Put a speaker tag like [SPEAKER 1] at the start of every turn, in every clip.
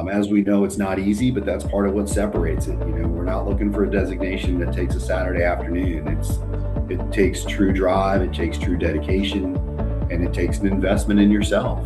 [SPEAKER 1] As we know, it's not easy, but that's part of what separates it. We're not looking for a designation that takes a Saturday afternoon. It takes true drive, it takes true dedication, and it takes an investment in yourself.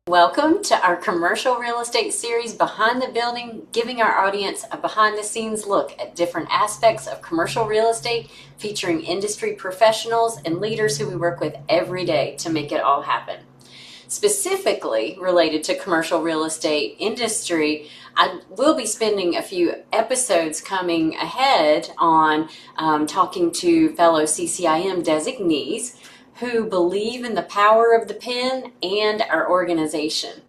[SPEAKER 2] Welcome to our commercial real estate series, Behind the Building, giving our audience a behind-the-scenes look at different aspects of commercial real estate, featuring industry professionals and leaders who we work with every day to make it all happen. Specifically related to commercial real estate industry, I will be spending a few episodes coming ahead on talking to fellow CCIM designees who believe in the power of the pen and our organization.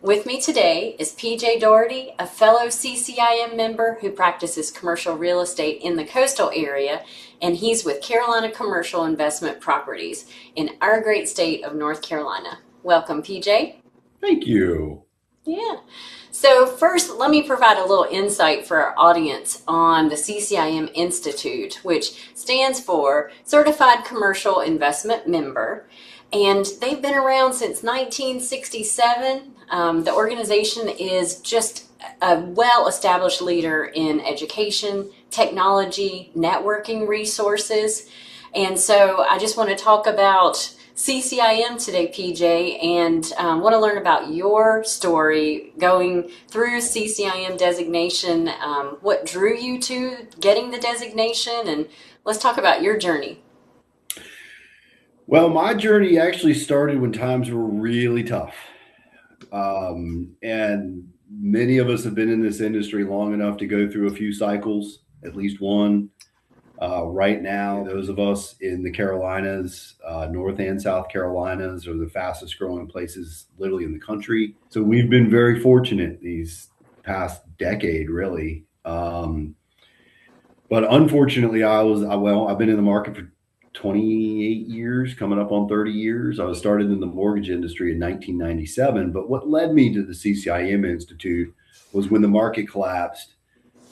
[SPEAKER 2] With me today is PJ Doherty, a fellow CCIM member who practices commercial real estate in the coastal area, and he's with Carolina Commercial Investment Properties in our great state of North Carolina. Welcome, PJ.
[SPEAKER 1] Thank you.
[SPEAKER 2] Yeah. So first, let me provide a little insight for our audience on the CCIM Institute, which stands for Certified Commercial Investment Member. And they've been around since 1967. The organization is just a well-established leader in education, technology, networking resources. And so I just want to talk about CCIM today, PJ, and want to learn about your story going through CCIM designation, what drew you to getting the designation, and let's talk about your journey.
[SPEAKER 1] Well, my journey actually started when times were really tough. And many of us have been in this industry long enough to go through a few cycles, at least one. Right now, those of us in the Carolinas, North and South Carolinas, are the fastest growing places literally in the country. So we've been very fortunate these past decade, really. But unfortunately, I've been in the market for 28 years, coming up on 30 years. I was started in the mortgage industry in 1997. But what led me to the CCIM Institute was when the market collapsed.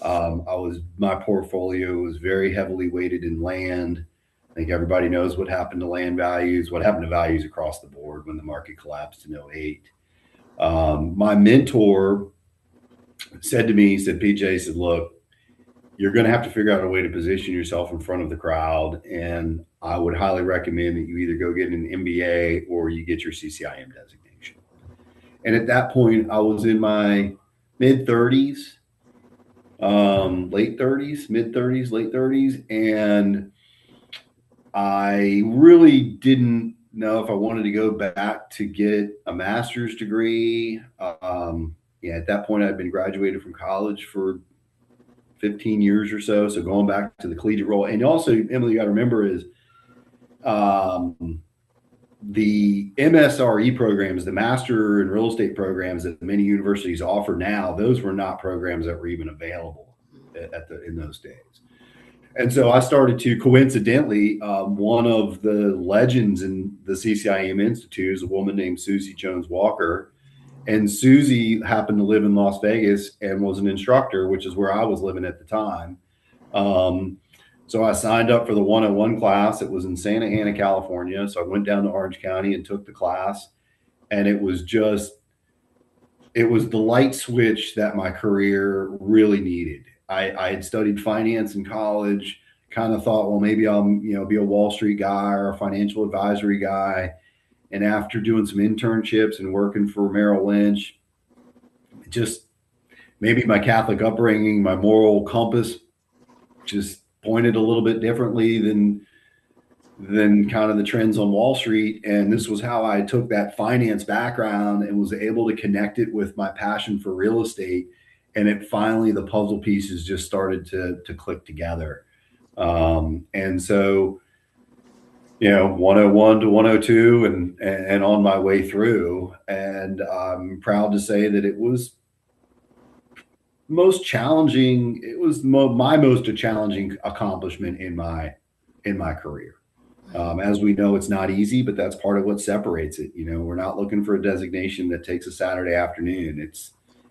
[SPEAKER 1] My portfolio was very heavily weighted in land. I think everybody knows what happened to land values, what happened to values across the board when the market collapsed in 2008. My mentor said to me, he said, PJ, look, you're going to have to figure out a way to position yourself in front of the crowd. And I would highly recommend that you either go get an MBA or you get your CCIM designation. And at that point, I was in my mid 30s. Late 30s, mid 30s, late 30s. And I really didn't know if I wanted to go back to get a master's degree. At that point, I'd been graduated from college for 15 years or so. So going back to the collegiate role. And also, Emily, you got to remember is the MSRE programs, the master in real estate programs that many universities offer now, those were not programs that were even available in those days. And so I started to, coincidentally, one of the legends in the CCIM Institute is a woman named Susie Jones Walker. And Susie happened to live in Las Vegas and was an instructor, which is where I was living at the time. So I signed up for the 101 class. It was in Santa Ana, California. So I went down to Orange County and took the class. And it was the light switch that my career really needed. I had studied finance in college, kind of thought, well, maybe I'll, be a Wall Street guy or a financial advisory guy. And after doing some internships and working for Merrill Lynch, just maybe my Catholic upbringing, my moral compass just pointed a little bit differently than kind of the trends on Wall Street. And this was how I took that finance background and was able to connect it with my passion for real estate. And it finally, the puzzle pieces just started to click together. And so, 101 to 102 and on my way through. And I'm proud to say that it was most challenging. It was my most challenging accomplishment in my career. As we know, it's not easy, but that's part of what separates it. We're not looking for a designation that takes a Saturday afternoon.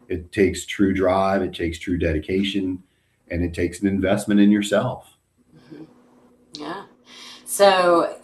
[SPEAKER 1] It takes true drive, it takes true dedication, and it takes an investment in yourself.
[SPEAKER 2] Yeah. So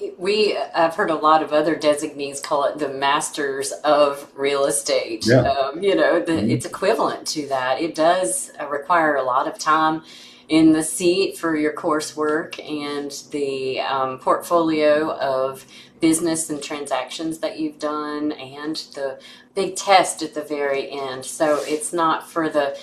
[SPEAKER 2] I've heard a lot of other designees call it the masters of real estate.
[SPEAKER 1] Yeah.
[SPEAKER 2] It's equivalent to that. It does require a lot of time in the seat for your coursework and the portfolio of business and transactions that you've done, and the big test at the very end. So it's not for the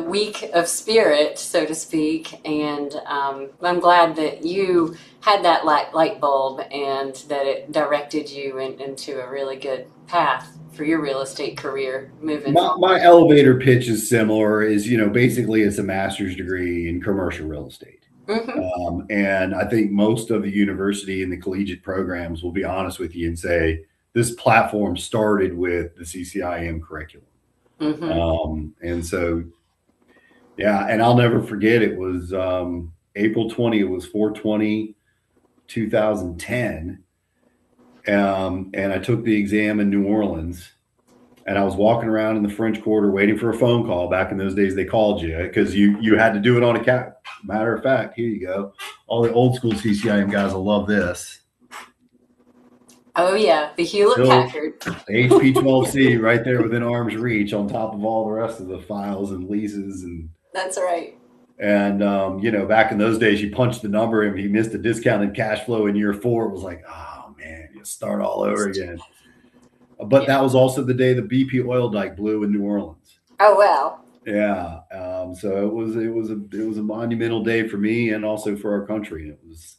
[SPEAKER 2] weak of spirit, so to speak. And I'm glad that you had that light bulb and that it directed you into a really good path for your real estate career moving forward.
[SPEAKER 1] My elevator pitch is similar. Is basically it's a master's degree in commercial real estate.
[SPEAKER 2] Mm-hmm.
[SPEAKER 1] And I think most of the university and the collegiate programs will be honest with you and say this platform started with the CCIM curriculum.
[SPEAKER 2] Mm-hmm.
[SPEAKER 1] And so, yeah, and I'll never forget, it was April 20, it was 4/20, 2010. And I took the exam in New Orleans, and I was walking around in the French Quarter waiting for a phone call. Back in those days, they called you because you had to do it on a cap. Matter of fact, here you go. All the old school CCIM guys will love this.
[SPEAKER 2] Oh yeah, the Hewlett Packard.
[SPEAKER 1] HP 12C right there within arm's reach, on top of all the rest of the files and leases. And
[SPEAKER 2] that's right.
[SPEAKER 1] And back in those days, you punched the number, and if you missed a discounted cash flow in year 4, it was like, oh man, you start all over again. But that was also the day the BP oil dike blew in New Orleans.
[SPEAKER 2] Oh wow.
[SPEAKER 1] Yeah. So it was a monumental day for me and also for our country. It was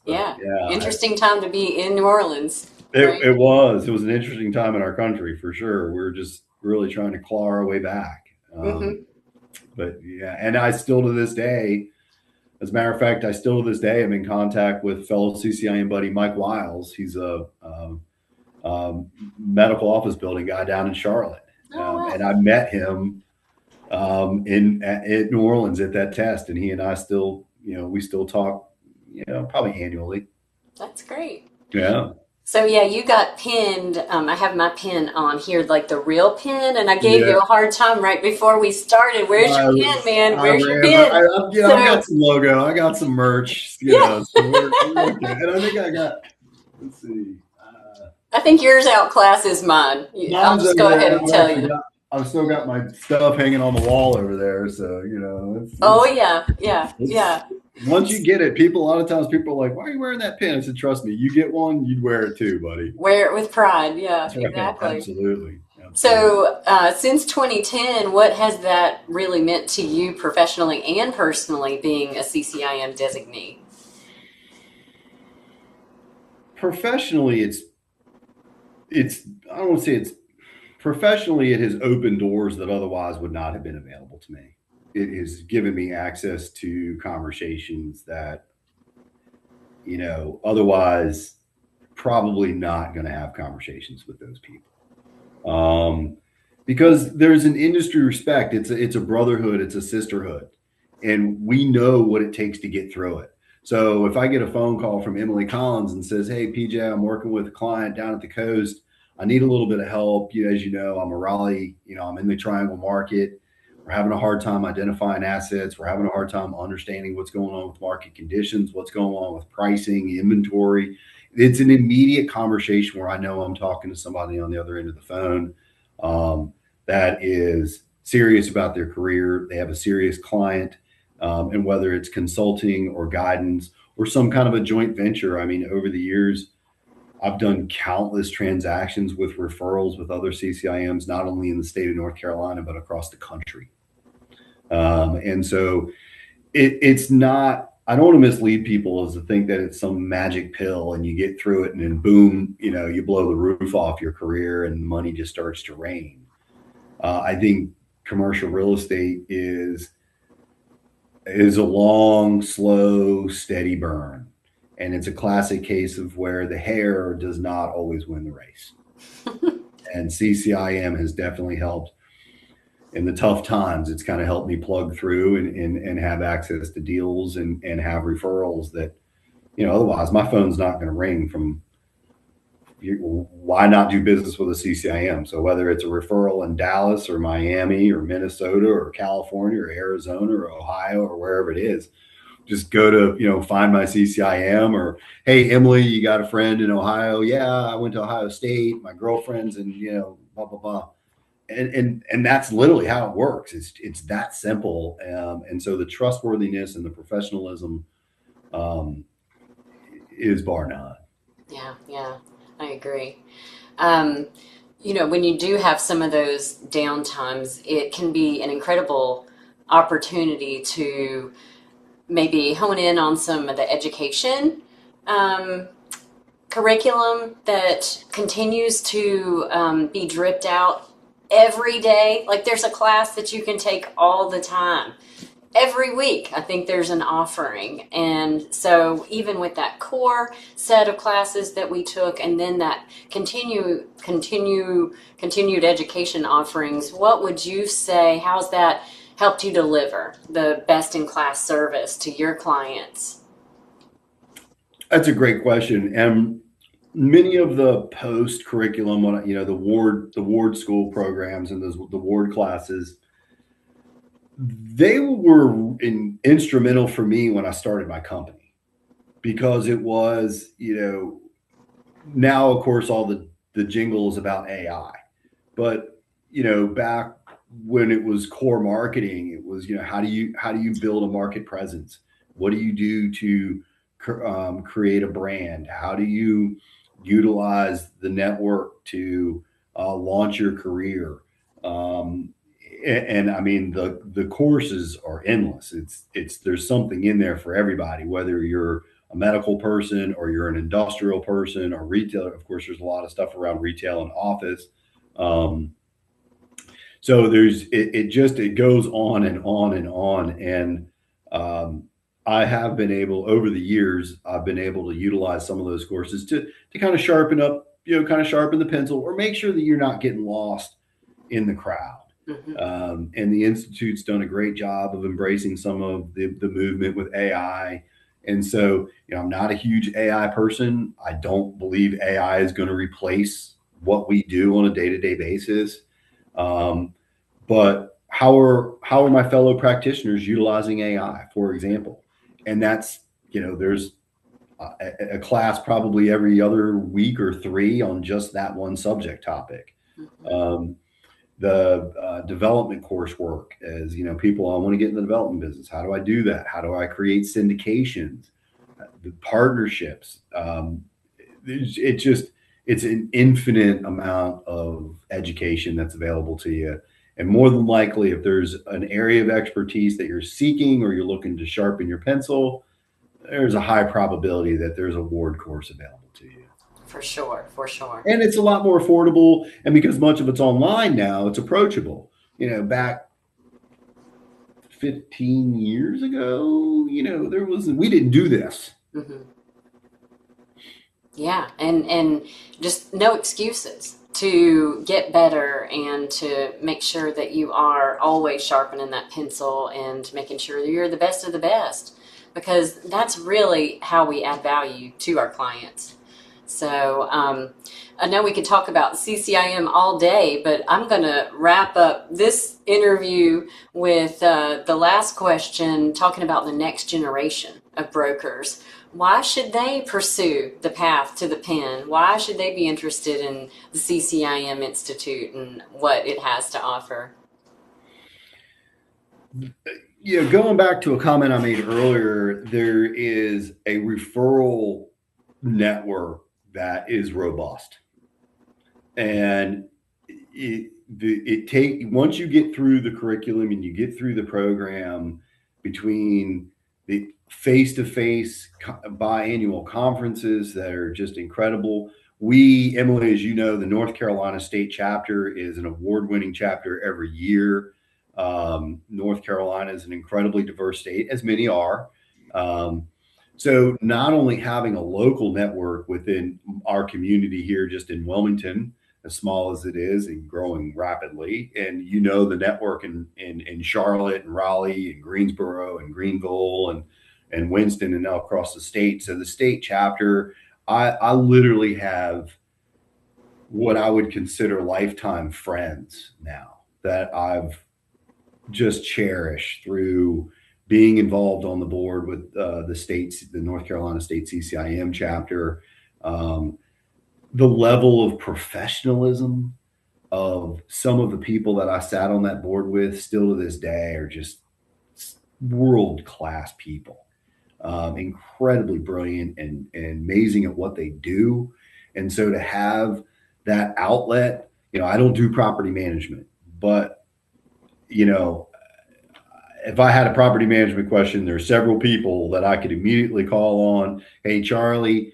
[SPEAKER 2] interesting time to be in New Orleans.
[SPEAKER 1] It was an interesting time in our country for sure. We're just really trying to claw our way back. But yeah, and I still to this day, as a matter of fact, am in contact with fellow CCIM buddy Mike Wiles. He's a medical office building guy down in Charlotte. And I met him in New Orleans at that test, and he and I still, we still talk, probably annually.
[SPEAKER 2] That's great.
[SPEAKER 1] Yeah.
[SPEAKER 2] So yeah, you got pinned. I have my pin on here, like the real pin, and I gave you a hard time right before we started. Where's your pin, man? Where's your pin?
[SPEAKER 1] I got some logo. I got some merch. So we're okay. And I think I got. Let's see.
[SPEAKER 2] I think yours outclasses mine. I'll just go ahead and tell you.
[SPEAKER 1] I've still got my stuff hanging on the wall over there, so
[SPEAKER 2] yeah.
[SPEAKER 1] Once you get it, a lot of times people are like, "Why are you wearing that pin?" I said, "Trust me, you get one, you'd wear it too, buddy.
[SPEAKER 2] Wear it with pride." Yeah,
[SPEAKER 1] right.
[SPEAKER 2] exactly.
[SPEAKER 1] Absolutely.
[SPEAKER 2] So, since 2010, what has that really meant to you professionally and personally, being a CCIM designee?
[SPEAKER 1] Professionally, I don't want to say it's professionally, it has opened doors that otherwise would not have been available to me. It has given me access to conversations that, otherwise probably not going to have conversations with those people. Because there's an industry respect. It's a brotherhood. It's a sisterhood. And we know what it takes to get through it. So if I get a phone call from Emily Collins and says, "Hey, PJ, I'm working with a client down at the coast. I need a little bit of help. As you know, I'm a Raleigh, I'm in the Triangle market. We're having a hard time identifying assets. We're having a hard time understanding what's going on with market conditions, what's going on with pricing, inventory." It's an immediate conversation where I know I'm talking to somebody on the other end of the phone that is serious about their career. They have a serious client, and whether it's consulting or guidance or some kind of a joint venture. I mean, over the years, I've done countless transactions with referrals with other CCIMs, not only in the state of North Carolina, but across the country. And so it's not, I don't want to mislead people as to think that it's some magic pill and you get through it and then boom, you blow the roof off your career and the money just starts to rain. I think commercial real estate is a long, slow, steady burn. And it's a classic case of where the hare does not always win the race. And CCIM has definitely helped in the tough times. It's kind of helped me plug through and have access to deals and have referrals that, otherwise my phone's not going to ring from, why not do business with a CCIM? So whether it's a referral in Dallas or Miami or Minnesota or California or Arizona or Ohio or wherever it is, just go to, find my CCIM, or, hey, Emily, you got a friend in Ohio? Yeah, I went to Ohio State. My girlfriend's in, blah, blah, blah. And that's literally how it works. It's that simple. And so the trustworthiness and the professionalism is bar none.
[SPEAKER 2] Yeah, I agree. When you do have some of those downtimes, it can be an incredible opportunity to maybe hone in on some of the education um, curriculum that continues to be dripped out every day. Like there's a class that you can take all the time. Every week, I think there's an offering. And so even with that core set of classes that we took, and then that continued education offerings, what would you say, how's that helped you deliver the best in class service to your clients?
[SPEAKER 1] That's a great question. And many of the post curriculum, the ward school programs and the ward classes, they were instrumental for me when I started my company, because it was, now of course all the jingle is about AI, but back when it was core marketing, it was, how do you build a market presence? What do you do to create a brand? How do you utilize the network to launch your career? And I mean, the courses are endless. There's something in there for everybody, whether you're a medical person or you're an industrial person or retailer. Of course, there's a lot of stuff around retail and office. So it goes on and on and on. And I have been able, over the years, I've been able to utilize some of those courses to kind of sharpen up, kind of sharpen the pencil, or make sure that you're not getting lost in the crowd. And the Institute's done a great job of embracing some of the movement with AI. And so, I'm not a huge AI person. I don't believe AI is going to replace what we do on a day-to-day basis. But how are my fellow practitioners utilizing AI, for example? And that's, there's a class probably every other week or three on just that one subject topic. The development coursework, as people, I want to get in the development business. How do I do that? How do I create syndications, the partnerships? It's an infinite amount of education that's available to you. And more than likely, if there's an area of expertise that you're seeking or you're looking to sharpen your pencil, there's a high probability that there's a ward course available to you.
[SPEAKER 2] For sure, for sure.
[SPEAKER 1] And it's a lot more affordable. And because much of it's online now, it's approachable. Back 15 years ago, we didn't do this.
[SPEAKER 2] Yeah, and just no excuses to get better and to make sure that you are always sharpening that pencil and making sure that you're the best of the best, because that's really how we add value to our clients. So I know we could talk about CCIM all day, but I'm going to wrap up this interview with the last question, talking about the next generation of brokers. Why should they pursue the path to the pen? Why should they be interested in the CCIM Institute and what it has to offer?
[SPEAKER 1] Going back to a comment I made earlier, there is a referral network that is robust. And once you get through the curriculum and you get through the program, between the face-to-face biannual conferences that are just incredible. Emily, as you know, the North Carolina State chapter is an award-winning chapter every year. North Carolina is an incredibly diverse state, as many are. So not only having a local network within our community here, just in Wilmington, as small as it is and growing rapidly, and the network in Charlotte and Raleigh and Greensboro and Greenville and Winston and now across the state. So the state chapter, I literally have what I would consider lifetime friends now that I've just cherished through being involved on the board with the North Carolina State CCIM chapter, the level of professionalism of some of the people that I sat on that board with still to this day are just world-class people, incredibly brilliant and amazing at what they do. And so to have that outlet, I don't do property management, but, if I had a property management question, there are several people that I could immediately call on. Hey, Charlie,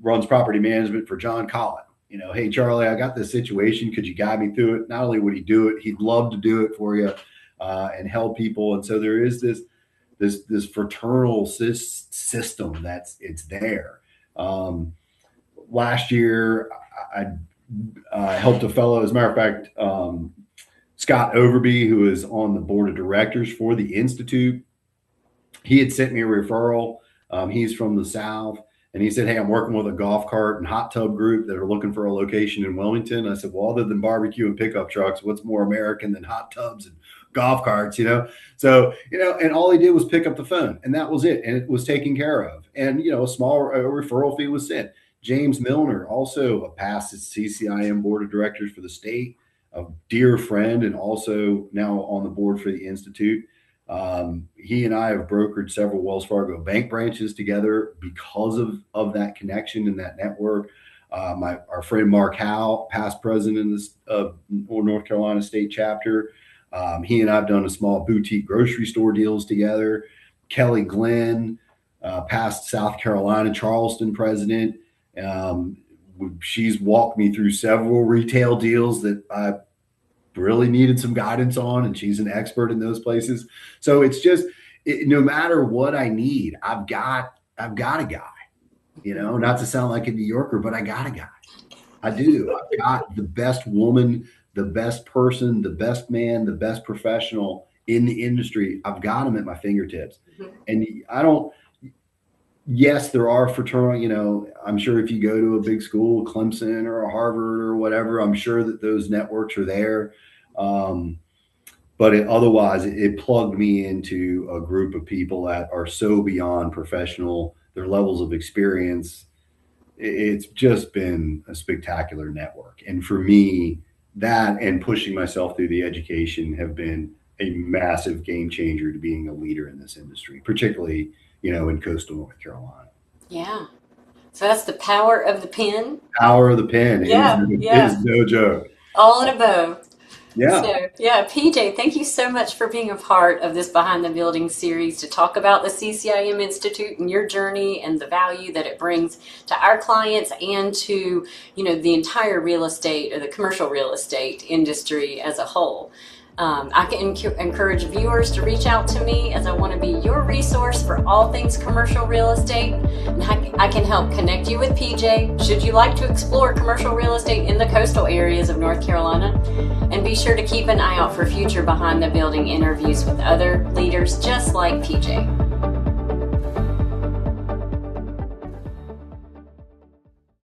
[SPEAKER 1] runs property management for John Collin. Hey, Charlie, I got this situation. Could you guide me through it? Not only would he do it, he'd love to do it for you and help people. And so there is this fraternal system it's there. Last year, I helped a fellow, as a matter of fact, Scott Overby, who is on the board of directors for the Institute. He had sent me a referral. He's from the South. And he said, hey, I'm working with a golf cart and hot tub group that are looking for a location in Wilmington. I said, well, other than barbecue and pickup trucks, what's more American than hot tubs and golf carts, So, and all he did was pick up the phone, and that was it. And it was taken care of. And, a small referral fee was sent. James Milner, also a past CCIM board of directors for the state, a dear friend, and also now on the board for the Institute. He and I have brokered several Wells Fargo bank branches together because of that connection and that network. Our friend Mark Howe, past president of North Carolina State chapter, he and I have done a small boutique grocery store deals together. Kelly Glenn, past South Carolina Charleston president, she's walked me through several retail deals that I really needed some guidance on, and she's an expert in those places. So it's just, no matter what I need, I've got a guy, not to sound like a New Yorker, but I got a guy. I do. I've got the best woman, the best person, the best man, the best professional in the industry. I've got them at my fingertips. And yes, there are fraternal, I'm sure if you go to a big school, Clemson or a Harvard or whatever, I'm sure that those networks are there. But otherwise, it plugged me into a group of people that are so beyond professional, their levels of experience. It's just been a spectacular network. And for me, that and pushing myself through the education have been a massive game changer to being a leader in this industry, particularly in coastal North Carolina.
[SPEAKER 2] Yeah. So that's the power of the pen.
[SPEAKER 1] Power of the pen.
[SPEAKER 2] Yeah.
[SPEAKER 1] Is no joke.
[SPEAKER 2] All in a bow.
[SPEAKER 1] Yeah.
[SPEAKER 2] So, PJ, thank you so much for being a part of this Behind the Building series to talk about the CCIM Institute and your journey and the value that it brings to our clients and to, the entire real estate or the commercial real estate industry as a whole. I can encourage viewers to reach out to me, as I want to be your resource for all things commercial real estate. And I can help connect you with PJ should you like to explore commercial real estate in the coastal areas of North Carolina. And be sure to keep an eye out for future Behind the Building interviews with other leaders just like PJ.